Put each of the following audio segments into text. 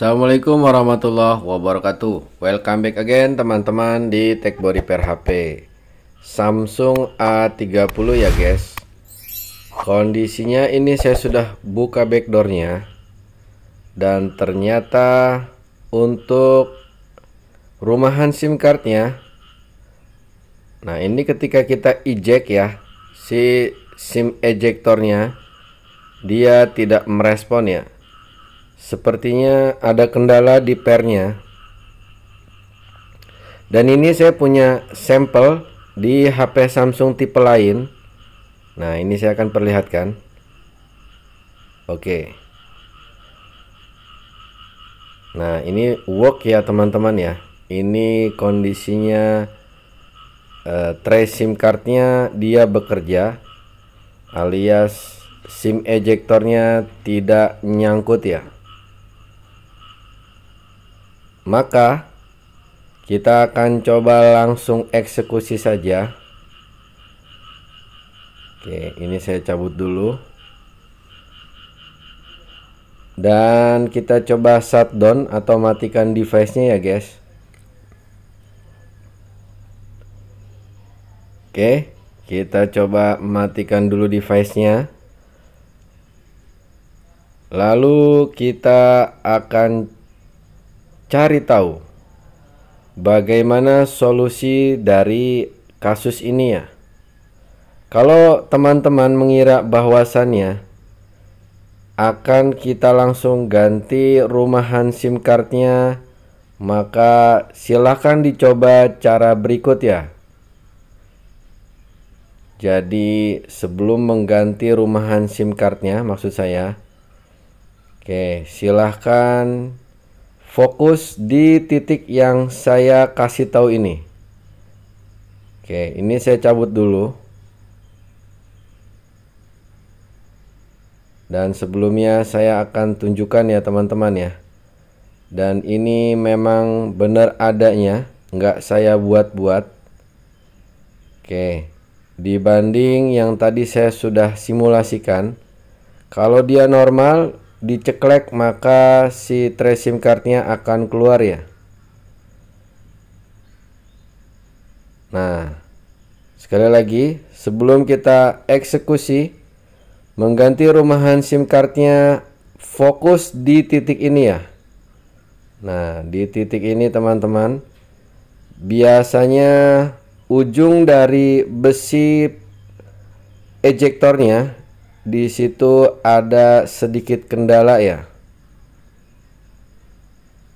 Assalamualaikum warahmatullahi wabarakatuh. Welcome back again teman-teman di Techbody Repair HP Samsung A30 ya guys. Kondisinya ini saya sudah buka backdoornya, dan ternyata untuk rumahan SIM cardnya, nah ini ketika kita eject ya, si SIM ejectornya dia tidak merespon ya. Sepertinya ada kendala di pairnya. Dan ini saya punya sampel di HP Samsung tipe lain. Nah, ini saya akan perlihatkan. Oke. Nah, ini work ya teman-teman ya. Ini kondisinya trace SIM cardnya dia bekerja, alias SIM ejectornya tidak nyangkut ya. Maka kita akan coba langsung eksekusi saja. Oke, ini saya cabut dulu. Dan kita coba shutdown atau matikan device-nya ya guys. Oke, kita coba matikan dulu device-nya. Lalu kita akan cari tahu bagaimana solusi dari kasus ini ya. Kalau teman-teman mengira bahwasannya akan kita langsung ganti rumahan SIM cardnya, maka silahkan dicoba cara berikut ya. Jadi sebelum mengganti rumahan SIM cardnya, maksud saya, oke, silahkan fokus di titik yang saya kasih tahu ini. Oke, ini saya cabut dulu. Dan sebelumnya saya akan tunjukkan ya teman-teman ya. Dan ini memang benar adanya, nggak saya buat-buat. Oke, dibanding yang tadi saya sudah simulasikan, kalau dia normal diceklek maka si trace SIM cardnya akan keluar ya. Nah, sekali lagi sebelum kita eksekusi mengganti rumahan SIM cardnya, fokus di titik ini ya. Nah, di titik ini teman-teman, biasanya ujung dari besi ejektornya di situ ada sedikit kendala ya.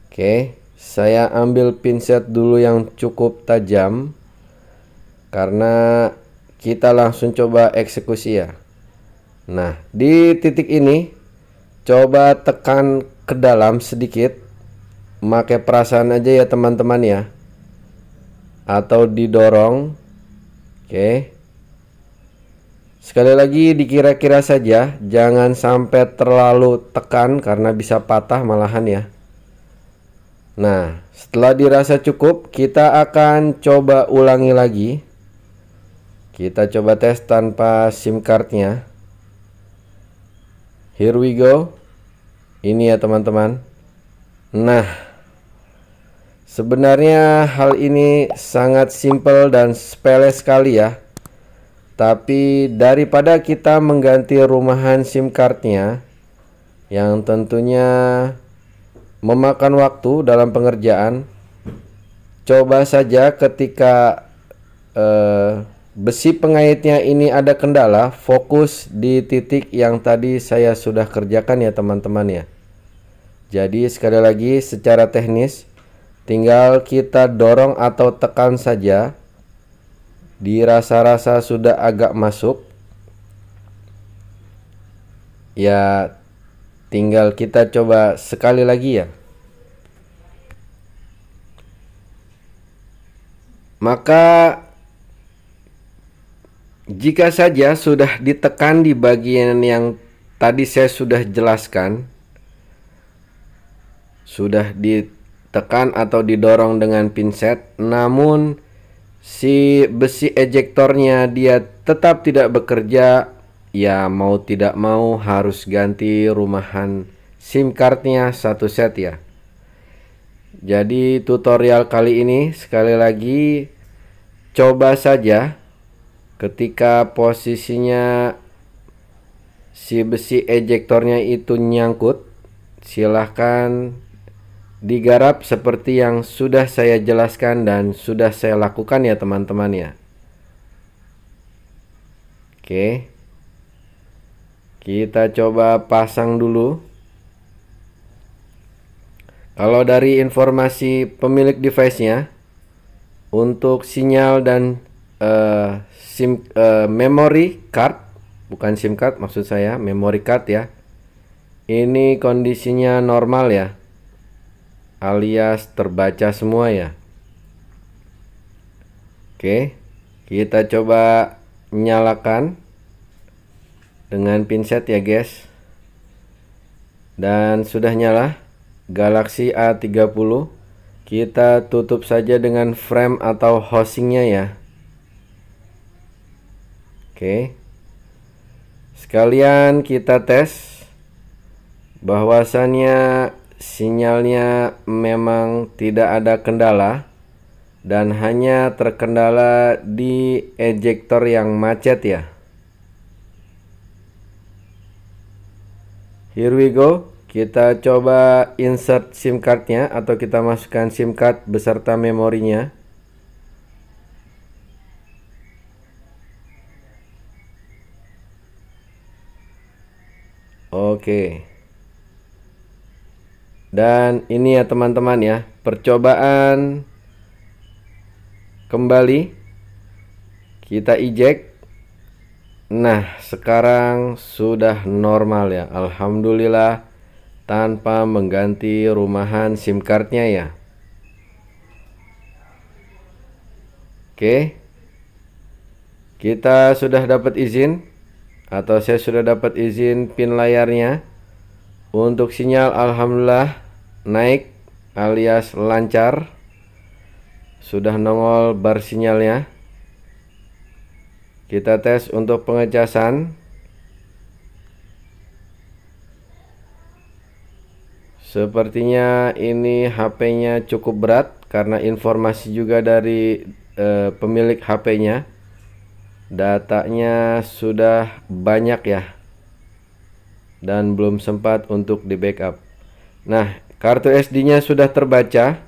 Oke, saya ambil pinset dulu yang cukup tajam karena kita langsung coba eksekusi ya. Nah, di titik ini coba tekan ke dalam sedikit, pakai perasaan aja ya teman-teman ya, atau didorong. Oke. Sekali lagi dikira-kira saja, jangan sampai terlalu tekan karena bisa patah malahan ya. Nah, setelah dirasa cukup, kita akan coba ulangi lagi. Kita coba tes tanpa SIM cardnya. Here we go. Ini ya teman-teman. Nah, sebenarnya hal ini sangat simple dan sepele sekali ya. Tapi daripada kita mengganti rumahan SIM cardnya yang tentunya memakan waktu dalam pengerjaan, coba saja ketika besi pengaitnya ini ada kendala, fokus di titik yang tadi saya sudah kerjakan ya teman-teman ya. Jadi sekali lagi secara teknis tinggal kita dorong atau tekan saja. Dirasa-rasa sudah agak masuk ya, tinggal kita coba sekali lagi ya. Maka jika saja sudah ditekan di bagian yang tadi saya sudah jelaskan, sudah ditekan atau didorong dengan pinset, namun si besi ejektornya dia tetap tidak bekerja, ya mau tidak mau harus ganti rumahan SIM cardnya satu set ya. Jadi tutorial kali ini sekali lagi coba saja ketika posisinya si besi ejektornya itu nyangkut, silahkan digarap seperti yang sudah saya jelaskan dan sudah saya lakukan ya teman-teman ya. Oke, kita coba pasang dulu. Kalau dari informasi pemilik device-nya, untuk sinyal dan memory card, bukan SIM card maksud saya, memory card ya, ini kondisinya normal ya, alias terbaca semua ya. Oke, kita coba nyalakan dengan pinset ya guys. Dan sudah nyala Galaxy A30. Kita tutup saja dengan frame atau housingnya ya. Oke, sekalian kita tes bahwasannya sinyalnya memang tidak ada kendala dan hanya terkendala di ejektor yang macet ya. Here we go. Kita coba insert SIM cardnya atau kita masukkan SIM card beserta memorinya. Oke. Dan ini ya teman-teman ya, percobaan kembali. Kita eject. Nah, sekarang sudah normal ya. Alhamdulillah, tanpa mengganti rumahan SIM cardnya ya. Oke, kita sudah dapat izin, atau saya sudah dapat izin pin layarnya. Untuk sinyal alhamdulillah naik alias lancar, sudah nongol bar sinyalnya. Kita tes untuk pengecasan. Sepertinya ini HP-nya cukup berat karena informasi juga dari pemilik HP-nya. Datanya sudah banyak ya, dan belum sempat untuk di backup. Nah, kartu SD-nya sudah terbaca.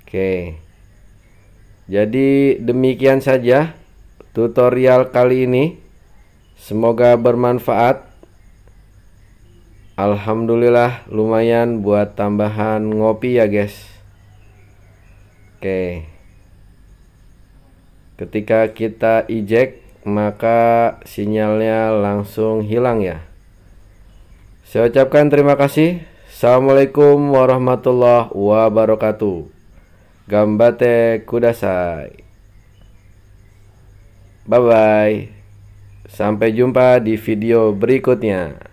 Oke, jadi demikian saja tutorial kali ini. Semoga bermanfaat. Alhamdulillah lumayan buat tambahan ngopi ya guys. Oke, ketika kita eject maka sinyalnya langsung hilang ya. Saya ucapkan terima kasih. Assalamualaikum warahmatullahi wabarakatuh. Gambate kudasai. Bye bye. Sampai jumpa di video berikutnya.